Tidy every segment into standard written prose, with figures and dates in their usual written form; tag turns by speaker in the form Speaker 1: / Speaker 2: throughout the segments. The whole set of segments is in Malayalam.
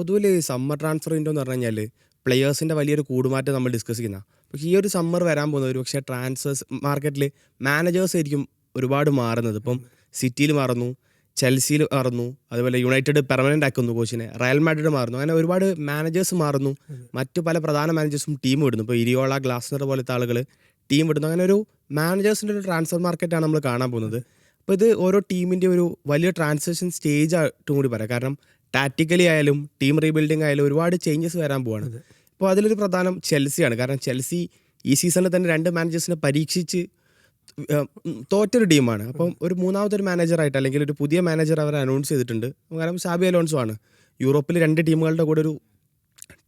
Speaker 1: പൊതുവിൽ സമ്മർ ട്രാൻസ്ഫർ വിൻഡോ എന്ന് പറഞ്ഞു കഴിഞ്ഞാൽ പ്ലെയേഴ്സിൻ്റെ വലിയൊരു കൂടുമാറ്റം നമ്മൾ ഡിസ്കസ് ചെയ്യുന്ന. പക്ഷേ ഈ ഒരു സമ്മർ വരാൻ പോകുന്നത് ഒരു പക്ഷേ ട്രാൻസ്ഫേഴ്സ് മാർക്കറ്റിൽ മാനേജേഴ്സ് ആയിരിക്കും ഒരുപാട് മാറുന്നത്. ഇപ്പം സിറ്റിയിൽ മാറുന്നു, ചെൽസിയിൽ മാറുന്നു, അതുപോലെ യുണൈറ്റഡ് പെർമനൻ്റ് ആക്കുന്നു കോച്ചിനെ, റയൽ മാഡ്രിഡ് മാറുന്നു. അങ്ങനെ ഒരുപാട് മാനേജേഴ്സ് മാറുന്നു. മറ്റു പല പ്രധാന മാനേജേഴ്സും ടീം വിടുന്നു. ഇപ്പോൾ ഇരിയോള, ഗ്ലാസ്നർ പോലത്തെ ആളുകൾ ടീം വിടുന്നു. അങ്ങനെ ഒരു മാനേജേഴ്സിൻ്റെ ഒരു ട്രാൻസ്ഫർ മാർക്കറ്റാണ് നമ്മൾ കാണാൻ പോകുന്നത്. അപ്പോൾ ഇത് ഓരോ ടീമിൻ്റെ ഒരു വലിയ ട്രാൻസാക്ഷൻ സ്റ്റേജ് ആയിട്ടും കൂടി പറയാം. കാരണം ടാക്റ്റിക്കലി ആയാലും ടീം റീബിൽഡിംഗ് ആയാലും ഒരുപാട് ചേഞ്ചസ് വരാൻ പോവാണ്. അപ്പോൾ അതിലൊരു പ്രധാനം ചെൽസിയാണ്. കാരണം ചെൽസി ഈ സീസണിൽ തന്നെ 2 മാനേജേഴ്സിനെ പരീക്ഷിച്ച് തോറ്റൊരു ടീമാണ്. അപ്പം ഒരു മൂന്നാമതൊരു മാനേജറായിട്ട് അല്ലെങ്കിൽ ഒരു പുതിയ മാനേജർ അവർ അനൗൺസ് ചെയ്തിട്ടുണ്ട്. കാരണം സാബി അലോൺസോ ആണ്. യൂറോപ്പിൽ 2 ടീമുകളുടെ കൂടെ ഒരു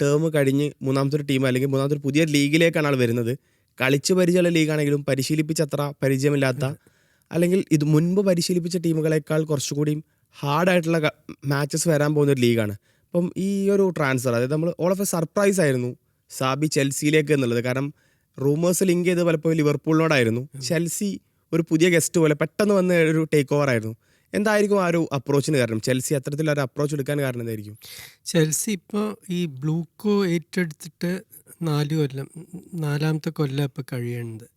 Speaker 1: ടേം കഴിഞ്ഞ് മൂന്നാമത്തെ ടീം അല്ലെങ്കിൽ മൂന്നാമത്തെ പുതിയ ലീഗിലേക്കാണ് ആൾ വരുന്നത്. കളിച്ച് പരിചയമുള്ള ലീഗാണെങ്കിലും പരിശീലിപ്പിച്ചത്ര പരിചയമില്ലാത്ത അല്ലെങ്കിൽ ഇത് മുൻപ് പരിശീലിപ്പിച്ച ടീമുകളെക്കാൾ കുറച്ചുകൂടിയും ഹാർഡായിട്ടുള്ള മാച്ചസ് വരാൻ പോകുന്ന ഒരു ലീഗാണ്. അപ്പം ഈ ഒരു ട്രാൻസ്ഫർ അതായത് നമ്മൾ ഓൾ ഓഫ് എ സർപ്രൈസ് ആയിരുന്നു സാബി ചെൽസിയിലേക്ക് എന്നുള്ളത്. കാരണം റൂമേഴ്സ് ലിങ്ക് ചെയ്ത് പലപ്പോഴും ലിവർപൂളിനോടായിരുന്നു. ചെൽസി ഒരു പുതിയ ഗസ്റ്റ് പോലെ പെട്ടെന്ന് വന്ന ഒരു ടേക്ക് ഓവർ ആയിരുന്നു. എന്തായിരിക്കും ആ ഒരു അപ്രോച്ചിന് കാരണം? ചെൽസി അത്തരത്തിലൊരു അപ്രോച്ച് എടുക്കാൻ കാരണം എന്തായിരിക്കും?
Speaker 2: ചെൽസി ഇപ്പോൾ ഈ ബ്ലൂക്കോ ഏറ്റെടുത്തിട്ട് 4 കൊല്ലം, 4ാമത്തെ കൊല്ലം ഇപ്പോൾ കഴിയുന്നത്.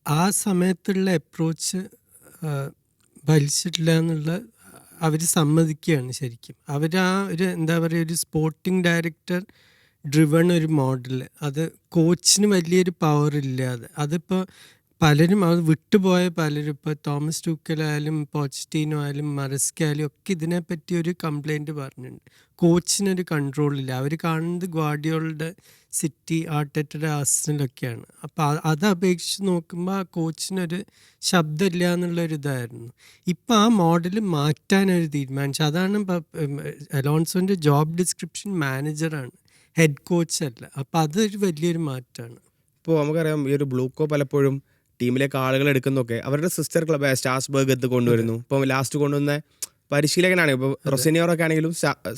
Speaker 2: ആ സമയത്തുള്ള അപ്രോച്ച് ഭരിച്ചിട്ടില്ല എന്നുള്ള അവർ സമ്മതിക്കുകയാണ്. ശരിക്കും അവർ ആ ഒരു എന്താ പറയുക, ഒരു സ്പോർട്ടിംഗ് ഡയറക്ടർ ഡ്രിവൺ ഒരു മോഡൽ, അത് കോച്ചിന് വലിയൊരു പവർ ഇല്ലാതെ അതിപ്പോൾ പലരും അത് വിട്ടുപോയ പലരും ഇപ്പോൾ തോമസ് ടൂക്കലായാലും പോച്ചറ്റീനോ ആയാലും മറസ്കായാലും ഒക്കെ ഇതിനെപ്പറ്റി ഒരു കംപ്ലൈൻറ്റ് പറഞ്ഞിട്ടുണ്ട്. കോച്ചിനൊരു കൺട്രോളില്ല. അവർ കാണുന്നത് ഗ്വാർഡിയോളുടെ സിറ്റി, ആർട്ടറ്റയുടെ ആർസണലൊക്കെയാണ്. അപ്പോൾ അത് അപേക്ഷിച്ച് നോക്കുമ്പോൾ ആ കോച്ചിനൊരു ശബ്ദമില്ല എന്നുള്ളൊരു ഇതായിരുന്നു. ഇപ്പം ആ മോഡൽ മാറ്റാനൊരു തീരുമാനിച്ചു. അതാണ് അലോൺസോൻ്റെ ജോബ് ഡിസ്ക്രിപ്ഷൻ മാനേജറാണ്, ഹെഡ് കോച്ച് അല്ല. അപ്പോൾ അതൊരു വലിയൊരു മാറ്റമാണ്.
Speaker 1: ഇപ്പോൾ നമുക്കറിയാം ഈ ഒരു ബ്ലൂക്കോ പലപ്പോഴും ടീമിലേക്ക് ആളുകൾ എടുക്കുന്നതൊക്കെ അവരുടെ സിസ്റ്റർ ക്ലബ് സ്റ്റാസ്ബർഗ് എത്ത് കൊണ്ടുവരുന്നു. ഇപ്പം ലാസ്റ്റ് കൊണ്ടുവന്ന പരിശീലകനാണ്. ഇപ്പോൾ റൊസിനിയോറൊക്കെ ആണെങ്കിലും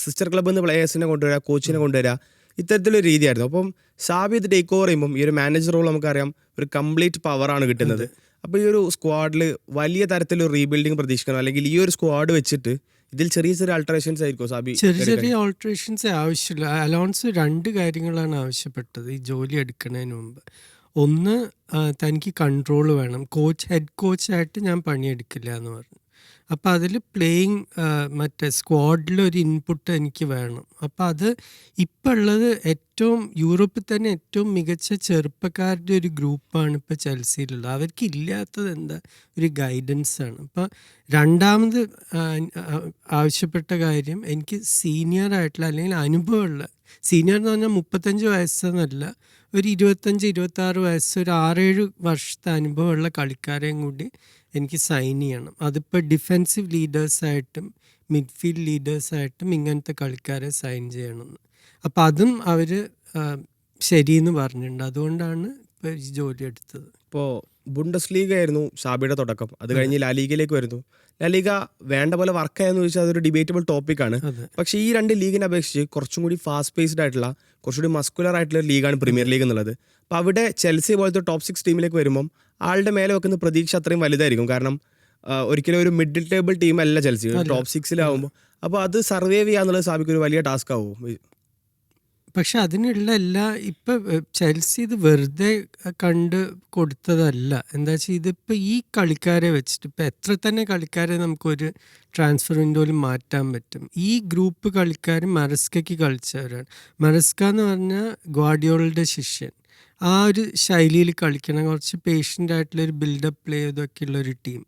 Speaker 1: സിസ്റ്റർ ക്ലബ്ബിൽ നിന്ന് പ്ലേയേഴ്സിനെ കൊണ്ടുവരിക, കോച്ചിനെ കൊണ്ടുവരിക, ഇത്തരത്തിലൊരു രീതിയായിരുന്നു. അപ്പം സാബി ഇത് ടേക്ക് ഓവർ ചെയ്യുമ്പം ഈ ഒരു മാനേജർ റോൾ നമുക്കറിയാം ഒരു കംപ്ലീറ്റ് പവറാണ് കിട്ടുന്നത്. അപ്പോൾ ഈ ഒരു സ്ക്വാഡിൽ വലിയ തരത്തിലൊരു റീബിൽഡിങ് പ്രതീക്ഷിക്കണം. അല്ലെങ്കിൽ ഈ ഒരു സ്ക്വാഡ് വെച്ചിട്ട് ഇതിൽ ചെറിയ ചെറിയ ആൾട്ടറേഷൻസ് ആയിരിക്കും സാബി?
Speaker 2: ചെറിയ ഓൾട്ടറേഷൻസ് ആവശ്യമില്ല. അലോൺസോ 2 കാര്യങ്ങളാണ് ആവശ്യപ്പെട്ടത് ഈ ജോലി എടുക്കുന്നതിന് മുമ്പ്. ഒന്ന്, തനിക്ക് കൺട്രോൾ വേണം. ഹെഡ് കോച്ചായിട്ട് ഞാൻ പണിയെടുക്കില്ല എന്ന് പറഞ്ഞു. അപ്പോൾ അതിൽ പ്ലേയിങ് മറ്റേ സ്ക്വാഡിലൊരു ഇൻപുട്ട് എനിക്ക് വേണം. അപ്പോൾ അത് ഇപ്പം ഉള്ളത് ഏറ്റവും യൂറോപ്പിൽ തന്നെ ഏറ്റവും മികച്ച ചെറുപ്പക്കാരുടെ ഒരു ഗ്രൂപ്പാണ് ഇപ്പോൾ ചെൽസിയിലുള്ളത്. അവർക്ക് ഇല്ലാത്തത് എന്താ, ഒരു ഗൈഡൻസാണ്. അപ്പോൾ രണ്ടാമത് ആവശ്യപ്പെട്ട കാര്യം, എനിക്ക് സീനിയർ ആയിട്ടുള്ള അല്ലെങ്കിൽ അനുഭവമുള്ള, സീനിയർ എന്ന് പറഞ്ഞാൽ 35 വയസ്സെന്നല്ല, ഒരു 25-26 വയസ്സ്, ഒരു 6-7 വർഷത്തെ അനുഭവമുള്ള കളിക്കാരെയും കൂടി എനിക്ക് സൈൻ ചെയ്യണം. അതിപ്പോൾ ഡിഫെൻസീവ് ലീഡേഴ്സായിട്ടും മിഡ്ഫീൽഡ് ലീഡേഴ്സായിട്ടും ഇങ്ങനത്തെ കളിക്കാരെ സൈൻ ചെയ്യണമെന്ന്. അപ്പോൾ അതും അവർ ശരിയെന്ന് പറഞ്ഞിട്ടുണ്ട്. അതുകൊണ്ടാണ് ഇപ്പോൾ ഈ ജോലി എടുത്തത്.
Speaker 1: ഇപ്പോൾ ബുണ്ടസ് ലീഗ് ആയിരുന്നു ഷാബിയുടെ തുടക്കം. അത് കഴിഞ്ഞ് ലാലീഗയിലേക്ക് വരുന്നു. ലാലീഗ വേണ്ട പോലെ വർക്കായെന്ന് ചോദിച്ചാൽ അതൊരു ഡിബേറ്റബിൾ ടോപ്പിക്കാണ്. പക്ഷേ ഈ 2 ലീഗിനെ അപേക്ഷിച്ച് കുറച്ചും കൂടി ഫാസ്റ്റ് പേസ്ഡ് ആയിട്ടുള്ള, കുറച്ചുകൂടി മസ്കുലർ ആയിട്ടുള്ള ലീഗാണ് പ്രീമിയർ ലീഗ് എന്നുള്ളത്. അപ്പോൾ അവിടെ ചെൽസി പോലത്തെ ടോപ്പ് 6 ടീമിലേക്ക് വരുമ്പം ആളുടെ മേലെ വെക്കുന്ന പ്രതീക്ഷ അത്രയും വലുതായിരിക്കും. കാരണം ഒരിക്കലും ഒരു മിഡിൽ ടേബിൾ ടീമല്ല ചെൽസി, ടോപ്പ് 6-ലാവുമ്പോൾ. അപ്പോൾ അത് സർവൈവ് ചെയ്യാന്നുള്ളത് സാബിക്ക് ഒരു വലിയ ടാസ്ക് ആവും.
Speaker 2: പക്ഷെ അതിനുള്ള ഇപ്പം ചെൽസി ഇത് വെറുതെ കണ്ട് കൊടുത്തതല്ല. എന്താ വെച്ചാൽ ഇതിപ്പോൾ ഈ കളിക്കാരെ വെച്ചിട്ട് ഇപ്പം എത്ര തന്നെ കളിക്കാരെ നമുക്കൊരു ട്രാൻസ്ഫർ വിൻഡോയിൽ മാറ്റാൻ പറ്റും. ഈ ഗ്രൂപ്പ് കളിക്കാർ മറസ്കയ്ക്ക് കളിച്ചവരാണ്. മറസ്ക എന്ന് പറഞ്ഞാൽ ഗ്വാർഡിയോളുടെ ശിഷ്യൻ. ആ ഒരു ശൈലിയിൽ കളിക്കണം, കുറച്ച് പേഷ്യൻ്റ് ആയിട്ടുള്ളൊരു ബിൽഡപ്പ് പ്ലേ ഇതൊക്കെ ഉള്ളൊരു ടീം.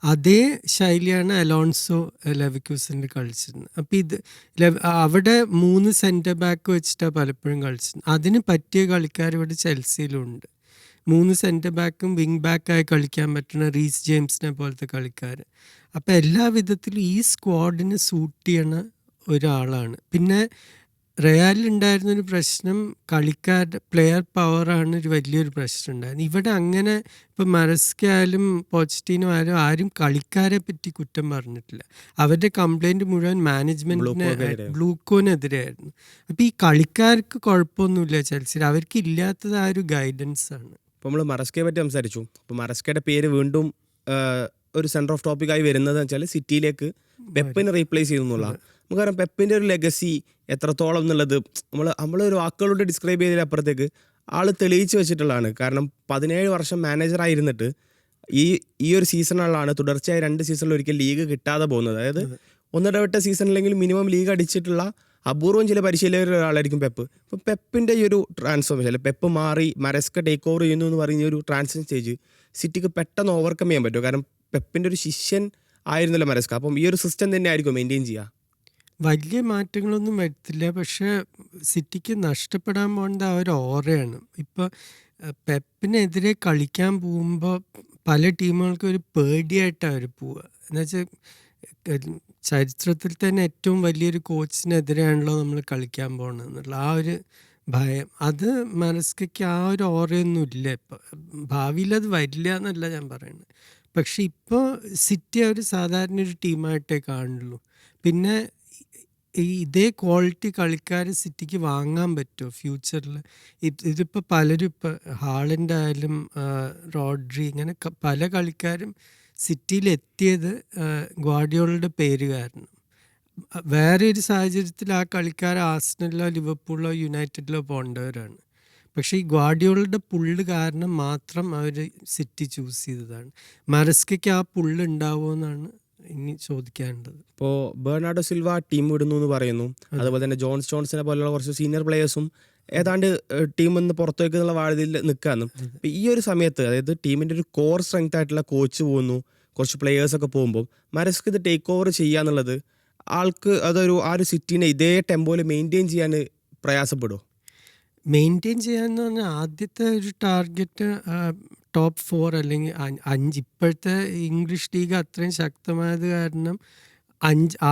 Speaker 2: അതേ ശൈലിയാണ് അലോൺസോ ലെവർകൂസനിൽ കളിച്ചിരുന്നത്. അപ്പോൾ അവിടെ 3 സെൻറ്റർ ബാക്ക് വെച്ചിട്ടാണ് പലപ്പോഴും കളിച്ചത്. അതിന് പറ്റിയ കളിക്കാർ ഇവിടെ ചെൽസിയിലുണ്ട്. 3 സെൻറ്റർ ബാക്കും വിങ് ബാക്കായി കളിക്കാൻ പറ്റുന്ന റീസ് ജെയിംസിനെ പോലത്തെ കളിക്കാർ. അപ്പോൾ എല്ലാ വിധത്തിലും ഈ സ്ക്വാഡിന് സൂട്ട് ചെയ്യണ ഒരാളാണ്. പിന്നെ റയലിലുണ്ടായിരുന്നൊരു പ്രശ്നം, പ്ലെയർ പവറാണ് ഒരു വലിയൊരു പ്രശ്നം ഉണ്ടായിരുന്നത്. ഇവിടെ അങ്ങനെ ഇപ്പോൾ മറസ്ക ആയാലും പോച്ചറ്റീനോ ആയാലും ആരും കളിക്കാരെ പറ്റി കുറ്റം പറഞ്ഞിട്ടില്ല. അവരുടെ കംപ്ലൈൻറ്റ് മുഴുവൻ മാനേജ്മെൻറ്റിന്, ബ്ലൂക്കോനെതിരെയായിരുന്നു. അപ്പോൾ ഈ കളിക്കാർക്ക് കുഴപ്പമൊന്നുമില്ല ചെൽസിയിൽ, അവർക്ക് ഇല്ലാത്തത് ആ ഒരു ഗൈഡൻസ് ആണ്.
Speaker 1: ഇപ്പോൾ നമ്മൾ മറസ്കയെ പറ്റി സംസാരിച്ചു. അപ്പോൾ മറസ്കയുടെ പേര് വീണ്ടും ഒരു സെൻറ്റർ ഓഫ് ടോപ്പിക്കായി വരുന്നത് വെച്ചാൽ സിറ്റിയിലേക്ക് പെപ്പിനെ റീപ്ലേസ് ചെയ്യുന്നുള്ള. നമുക്കറിയാം പെപ്പിൻ്റെ ഒരു ലെഗസി എത്രത്തോളം എന്നുള്ളത് നമ്മളൊരു വാക്കുകളോട് ഡിസ്ക്രൈബ് ചെയ്തതിലപ്പുറത്തേക്ക് ആൾ തെളിയിച്ച് വെച്ചിട്ടുള്ളതാണ്. കാരണം 17 വർഷം മാനേജറായിരുന്നിട്ട് ഈ ഈ ഒരു സീസണിലാണ് തുടർച്ചയായി 2 സീസണിൽ ഒരിക്കൽ ലീഗ് കിട്ടാതെ പോകുന്നത്. അതായത് ഒന്നിടവിട്ട സീസണിലെങ്കിലും മിനിമം ലീഗ് അടിച്ചിട്ടുള്ള അപൂർവം ചില പരിശീലകരിൽ ഒരാളായിരിക്കും പെപ്പ്. അപ്പോൾ പെപ്പിൻ്റെ ഈ ഒരു ട്രാൻസ്ഫോർമേഷൻ, അല്ലെ പെപ്പ് മാറി മരസ്ക ടേക്ക് ഓവർ ചെയ്യുന്നു എന്ന് പറയുന്ന ഒരു ട്രാൻസിഷൻ സ്റ്റേജ് സിറ്റിക്ക് പെട്ടെന്ന് ഓവർകം ചെയ്യാൻ പറ്റും. കാരണം പെപ്പിൻ്റെ ഒരു ശിഷ്യൻ ആയിരുന്നല്ലോ മരസ്ക. അപ്പം ഈ ഒരു സിസ്റ്റം തന്നെ ആയിരിക്കും മെയിൻറ്റെയിൻ ചെയ്യുക.
Speaker 2: വലിയ മാറ്റങ്ങളൊന്നും വരുത്തില്ല. പക്ഷേ സിറ്റിക്ക് നഷ്ടപ്പെടാൻ പോകുന്നത് ആ ഒരു ഓറയാണ്. ഇപ്പോൾ പെപ്പിനെതിരെ കളിക്കാൻ പോകുമ്പോൾ പല ടീമുകൾക്കും ഒരു പേടിയായിട്ടാണ് അവർ പോവുക. എന്നുവെച്ചാൽ ചരിത്രത്തിൽ തന്നെ ഏറ്റവും വലിയൊരു കോച്ചിനെതിരെയാണല്ലോ നമ്മൾ കളിക്കാൻ പോകുന്നത് എന്നുള്ള ആ ഒരു ഭയം. അത് മനസ്കയ്ക്ക് ആ ഒരു ഓറയൊന്നും ഇല്ല ഇപ്പം. ഭാവിയിൽ അത് വരില്ല എന്നല്ല ഞാൻ പറയുന്നത്. പക്ഷെ ഇപ്പോൾ സിറ്റി അവർ സാധാരണ ഒരു ടീമായിട്ടേ കാണുള്ളൂ. പിന്നെ ഇതേ ക്വാളിറ്റി കളിക്കാർ സിറ്റിക്ക് വാങ്ങാൻ പറ്റുമോ ഫ്യൂച്ചറിൽ? ഇതിപ്പോൾ പലരും ഇപ്പോൾ ഹാളൻഡ് ആയാലും റോഡ്രി ഇങ്ങനെ പല കളിക്കാരും സിറ്റിയിലെത്തിയത് ഗ്വാർഡിയോളയുടെ പേര് കാരണം. വേറെ ഒരു സാഹചര്യത്തിൽ ആ കളിക്കാർ ആർസണലിലോ ലിവർപൂളിലോ യുണൈറ്റഡിലോ പോകേണ്ടവരാണ്. പക്ഷേ ഈ ഗ്വാർഡിയോളയുടെ പുള്ള് കാരണം മാത്രം അവർ സിറ്റി ചൂസ് ചെയ്തതാണ്. മരസ്കയ്ക്ക് ആ പുള്ള് ഉണ്ടാവുമോ എന്നാണ് ഇനി ചോദിക്കാനുള്ളത്.
Speaker 1: ഇപ്പോൾ ബെർണാർഡോ സിൽവ ടീം വിടുന്നു എന്ന് പറയുന്നു. അതുപോലെ തന്നെ ജോൺ സ്റ്റോൺസിനെ പോലുള്ള കുറച്ച് സീനിയർ പ്ലേയേഴ്സും ഏതാണ്ട് ടീമിൽ നിന്ന് പുറത്തേക്ക് എന്നുള്ള വാഴയിൽ നിൽക്കാമെന്ന്. അപ്പോൾ ഈ ഒരു സമയത്ത്, അതായത് ടീമിൻ്റെ ഒരു കോർ സ്ട്രെങ്ത് ആയിട്ടുള്ള കോച്ച് പോകുന്നു, കുറച്ച് പ്ലേയേഴ്സൊക്കെ പോകുമ്പോൾ മരസ്ക് ഇത് ടേക്ക് ഓവർ ചെയ്യുക എന്നുള്ളത് ആൾക്ക് ആ ഒരു സിറ്റീനെ ഇതേ ടെമ്പോയിൽ മെയിൻറ്റെയിൻ ചെയ്യാൻ പ്രയാസപ്പെടുമോ?
Speaker 2: മെയിൻറ്റെയിൻ ചെയ്യാന്ന് പറഞ്ഞാൽ ആദ്യത്തെ ഒരു ടാർഗറ്റ് ടോപ്പ് 4 അല്ലെങ്കിൽ 5. ഇപ്പോഴത്തെ ഇംഗ്ലീഷ് ലീഗ് അത്രയും ശക്തമായത് കാരണം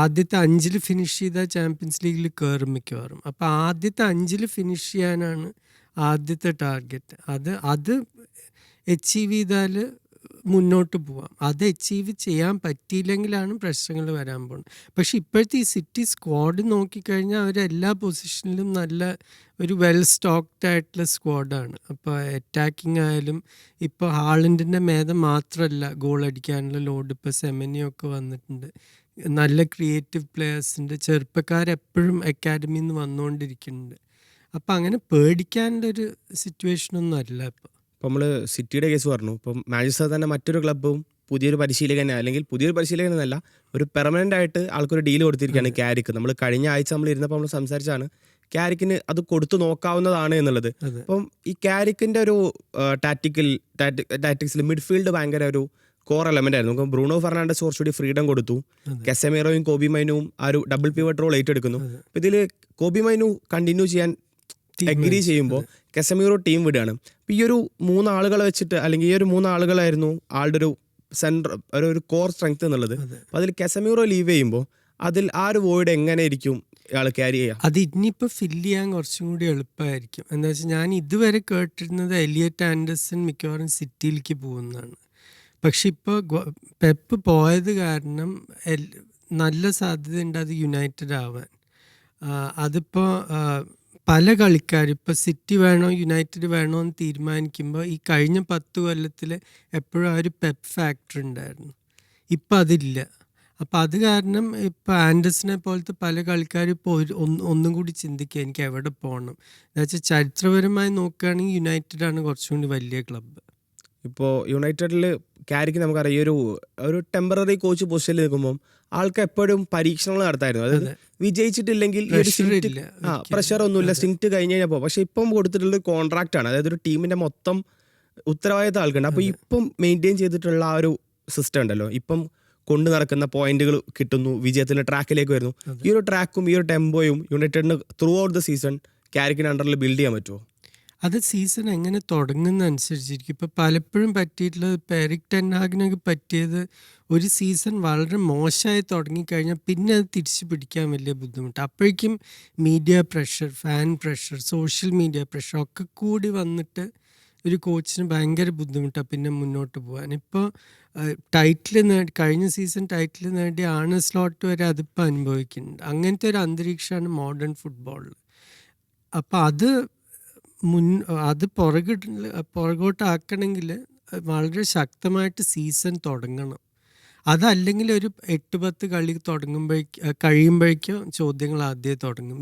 Speaker 2: ആദ്യത്തെ 5 ഫിനിഷ് ചെയ്താൽ ചാമ്പ്യൻസ് ലീഗിൽ കയറും മിക്കവാറും. അപ്പോൾ ആദ്യത്തെ 5 ഫിനിഷ് ചെയ്യാനാണ് ആദ്യത്തെ ടാർഗറ്റ്. അത് അച്ചീവ് ചെയ്താൽ മുന്നോട്ട് പോവാം. അത് അച്ചീവ് ചെയ്യാൻ പറ്റിയില്ലെങ്കിലാണ് പ്രശ്നങ്ങൾ വരാൻ പോകുന്നത്. പക്ഷെ ഇപ്പോഴത്തെ ഈ സിറ്റി സ്ക്വാഡ് നോക്കിക്കഴിഞ്ഞാൽ അവരെല്ലാ പൊസിഷനിലും നല്ല ഒരു വെൽ സ്റ്റോക്ക്ഡ് ആയിട്ടുള്ള സ്ക്വാഡാണ്. അപ്പോൾ അറ്റാക്കിംഗ് ആയാലും ഇപ്പോൾ ഹാളൻഡിൻ്റെ മേധം മാത്രമല്ല ഗോൾ അടിക്കാനുള്ള ലോഡ്. ഇപ്പോൾ സെമനിയൊക്കെ വന്നിട്ടുണ്ട്. നല്ല ക്രിയേറ്റീവ് പ്ലെയേഴ്സിൻ്റെ ചെറുപ്പക്കാരെപ്പോഴും അക്കാഡമിയിൽ നിന്ന് വന്നുകൊണ്ടിരിക്കുന്നുണ്ട്. അപ്പം അങ്ങനെ പേടിക്കാനുള്ളൊരു സിറ്റുവേഷനൊന്നും അല്ല ഇപ്പോൾ.
Speaker 1: ഇപ്പോൾ നമ്മൾ സിറ്റിയുടെ കേസ് പറഞ്ഞു. ഇപ്പം മാഞ്ചസ്റ്റർ തന്നെ മറ്റൊരു ക്ലബ്ബും പുതിയൊരു പരിശീലകനെ, അല്ലെങ്കിൽ പുതിയൊരു പരിശീലകനെന്നല്ല, ഒരു പെർമനൻ്റ് ആയിട്ട് ആൾക്കൊരു ഡീൽ കൊടുത്തിരിക്കുകയാണ് ക്യാരിക്ക്. നമ്മൾ കഴിഞ്ഞ ആഴ്ച നമ്മൾ ഇരുന്നപ്പോൾ നമ്മൾ സംസാരിച്ചാണ് ക്യാരിക്കിന് അത് കൊടുത്തു നോക്കാവുന്നതാണ് എന്നുള്ളത്. അപ്പം ഈ ക്യാരിക്കിൻ്റെ ഒരു ടാറ്റിക്സിൽ മിഡ്ഫീൽഡ് ഭയങ്കര ഒരു കോർ എലമെൻ്റ് ആയിരുന്നു. നമുക്ക് ബ്രൂണോ ഫെർണാണ്ടസ് കുറച്ചുകൂടി ഫ്രീഡം കൊടുത്തു. കെസമീറോയും കോബി മൈനുവും ആ ഒരു ഡബിൾ പിവറ്റ് റോൾ ഏറ്റെടുക്കുന്നു. അപ്പോൾ ഇതിൽ കോബി മൈനു കണ്ടിന്യൂ ചെയ്യാൻ എഗ്രി ചെയ്യുമ്പോൾ കെസമീറോ ടീം വിടുകയാണ്. അപ്പോൾ ഈ ഒരു 3 ആളുകളെ വെച്ചിട്ട്, അല്ലെങ്കിൽ ഈ ഒരു 3 ആളുകളായിരുന്നു ആളുടെ ഒരു സെൻട്രൽ ഒരു കോർ സ്ട്രെങ്ത് എന്നുള്ളത്. അപ്പോൾ അതിൽ കെസമീറോ ലീവ് ചെയ്യുമ്പോൾ അതിൽ ആ ഒരു വോയിഡ് എങ്ങനെ ആയിരിക്കും ഇയാൾ ക്യാരി ചെയ്യുക?
Speaker 2: അത് ഇനിയിപ്പോൾ ഫില്ല് ചെയ്യാൻ കുറച്ചും കൂടി എളുപ്പമായിരിക്കും. എന്താ വെച്ചാൽ ഞാൻ ഇതുവരെ കേട്ടിരുന്നത് എലിയറ്റ് ആൻഡർസൺ മിക്കവാറും സിറ്റിയിലേക്ക് പോകുന്നതാണ്. പക്ഷെ ഇപ്പോൾ പെപ്പ് പോയത് കാരണം നല്ല സാധ്യതയുണ്ട് അത് യുണൈറ്റഡ് ആവാൻ. അതിപ്പോൾ പല കളിക്കാരും ഇപ്പോൾ സിറ്റി വേണോ യുണൈറ്റഡ് വേണോ എന്ന് തീരുമാനിക്കുമ്പോൾ ഈ കഴിഞ്ഞ 10 കൊല്ലത്തിൽ എപ്പോഴും ആ ഒരു പെപ്പ് ഫാക്ടർ ഉണ്ടായിരുന്നു. ഇപ്പം അതില്ല. അപ്പോൾ അത് കാരണം ഇപ്പോൾ ആൻഡേഴ്സനെ പോലത്തെ പല കളിക്കാരും ഇപ്പോൾ ഒന്നും കൂടി ചിന്തിക്കുക എനിക്ക് എവിടെ പോകണം. എന്നുവെച്ചാൽ ചരിത്രപരമായി നോക്കുകയാണെങ്കിൽ യുണൈറ്റഡാണ് കുറച്ചും കൂടി വലിയ ക്ലബ്ബ്.
Speaker 1: ഇപ്പോൾ യുണൈറ്റഡിൽ ക്യാരിക്ക് നമുക്കറിയാം, ഈ ഒരു ടെമ്പററി കോച്ച് പൊസിഷനിൽ നിൽക്കുമ്പോൾ ആൾക്ക് എപ്പോഴും പരീക്ഷണങ്ങൾ നടത്തായിരുന്നു. അതായത് വിജയിച്ചിട്ടില്ലെങ്കിൽ പ്രഷർ ഒന്നുമില്ല, സ്റ്റിങ്റ്റ് കഴിഞ്ഞ് കഴിഞ്ഞപ്പോൾ. പക്ഷെ ഇപ്പം കൊടുത്തിട്ടുള്ള കോൺട്രാക്റ്റ് ആണ്, അതായത് ഒരു ടീമിൻ്റെ മൊത്തം ഉത്തരവാദിത്തം ആൾക്കുണ്ട്. അപ്പോൾ ഇപ്പം മെയിൻറ്റെയിൻ ചെയ്തിട്ടുള്ള ആ ഒരു സിസ്റ്റം ഉണ്ടല്ലോ, ഇപ്പം കൊണ്ടു നടക്കുന്ന പോയിന്റുകൾ കിട്ടുന്നു, വിജയത്തിൻ്റെ ട്രാക്കിലേക്ക് വരുന്നു. ഈ ഒരു ട്രാക്കും ഈ ഒരു ടെമ്പോയും യുണൈറ്റഡിന് ത്രൂ ഔട്ട് ദ സീസൺ ക്യാരിക്കിന് അണ്ടറിൽ ബിൽഡ് ചെയ്യാൻ പറ്റുമോ?
Speaker 2: അത് സീസൺ എങ്ങനെ തുടങ്ങുന്ന അനുസരിച്ചിരിക്കും. ഇപ്പോൾ പലപ്പോഴും പറ്റിയിട്ടുള്ളത്, ഇപ്പോൾ എറിക് ടെൻ ഹാഗിനൊക്കെ പറ്റിയത് ഒരു സീസൺ വളരെ മോശമായി തുടങ്ങിക്കഴിഞ്ഞാൽ പിന്നെ അത് തിരിച്ചു പിടിക്കാൻ വലിയ ബുദ്ധിമുട്ട്. അപ്പോഴേക്കും media pressure, fan pressure, social media pressure ഒക്കെ കൂടി വന്നിട്ട് ഒരു കോച്ചിന് ഭയങ്കര ബുദ്ധിമുട്ടാണ് പിന്നെ മുന്നോട്ട് പോകാൻ. ഇപ്പോൾ കഴിഞ്ഞ സീസൺ ടൈറ്റിൽ നേടിയ ആർനെ സ്ലോട്ട് വരെ അതിപ്പോൾ അനുഭവിക്കുന്നുണ്ട്. അങ്ങനത്തെ ഒരു അന്തരീക്ഷമാണ് മോഡേൺ ഫുട്ബോളിൽ. അപ്പോൾ അത് പുറകോട്ടാക്കണമെങ്കിൽ വളരെ ശക്തമായിട്ട് സീസൺ തുടങ്ങണം. അതല്ലെങ്കിൽ ഒരു 8-10 കളി കഴിയുമ്പോഴേക്കും ചോദ്യങ്ങൾ ആദ്യമേ തുടങ്ങും.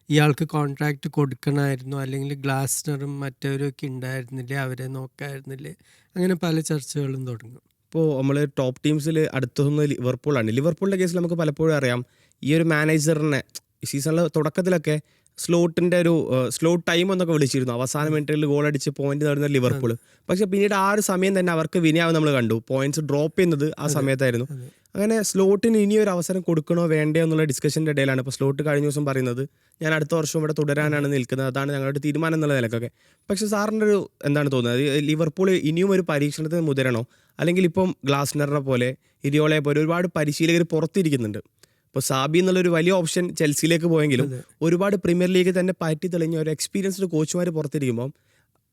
Speaker 2: ഇയാൾക്ക് കോൺട്രാക്റ്റ് കൊടുക്കണമായിരുന്നു, അല്ലെങ്കിൽ ഗ്ലാസ്നറും മറ്റവരൊക്കെ ഉണ്ടായിരുന്നില്ലേ, അവരെ നോക്കായിരുന്നില്ലേ, അങ്ങനെ പല ചർച്ചകളും തുടങ്ങും.
Speaker 1: ഇപ്പോൾ നമ്മൾ ടോപ്പ് ടീംസിൽ അടുത്തൊന്ന് ലിവർപൂളാണ്. ലിവർപൂളിൻ്റെ കേസിൽ നമുക്ക് പലപ്പോഴും അറിയാം ഈ ഒരു മാനേജറിനെ സീസണിലെ തുടക്കത്തിലൊക്കെ സ്ലോട്ടിൻ്റെ ഒരു സ്ലോട്ട് ടൈം എന്നൊക്കെ വിളിച്ചിരുന്നു. അവസാന മിനിറ്റുകളിൽ ഗോൾ അടിച്ച് പോയിന്റ് നേടുന്ന ലിവർപൂൾ. പക്ഷേ പിന്നീട് ആ ഒരു സമയം തന്നെ അവർക്ക് വിനയാവും നമ്മൾ കണ്ടു. പോയിന്റ്സ് ഡ്രോപ്പ് ചെയ്യുന്നത് ആ സമയത്തായിരുന്നു.
Speaker 2: അതെ.
Speaker 1: അങ്ങനെ സ്ലോട്ടിന് ഇനിയൊരു അവസരം കൊടുക്കണോ വേണ്ടയോ എന്നുള്ള ഡിസ്കഷൻ്റെ ഇടയിലാണ് ഇപ്പോൾ സ്ലോട്ട് കഴിഞ്ഞ ദിവസം പറയുന്നത് ഞാൻ അടുത്ത വർഷം ഇവിടെ തുടരാനാണ് നിൽക്കുന്നത്, അതാണ് ഞങ്ങളുടെ തീരുമാനം എന്നുള്ള നിലക്കൊക്കെ. പക്ഷേ സാറിൻ്റെ ഒരു എന്താണ് തോന്നുന്നത്, ലിവർപൂൾ ഇനിയും ഒരു പരീക്ഷണത്തിന് മുതിരണോ, അല്ലെങ്കിൽ ഇപ്പം ഗ്ലാസ്നറിനെ പോലെ ഇരിയോളയെ പോലെ ഒരുപാട് പരിശീലകർ പുറത്തിരിക്കുന്നുണ്ട്. ഇപ്പോൾ സാബി എന്നുള്ളൊരു വലിയ ഓപ്ഷൻ ചെൽസിയിലേക്ക് പോയെങ്കിലും ഒരുപാട് പ്രീമിയർ ലീഗ് തന്നെ പറ്റി തെളിഞ്ഞ ഒരു എക്സ്പീരിയൻസ്ഡ് കോച്ചുമാർ പുറത്തിരിക്കുമ്പോൾ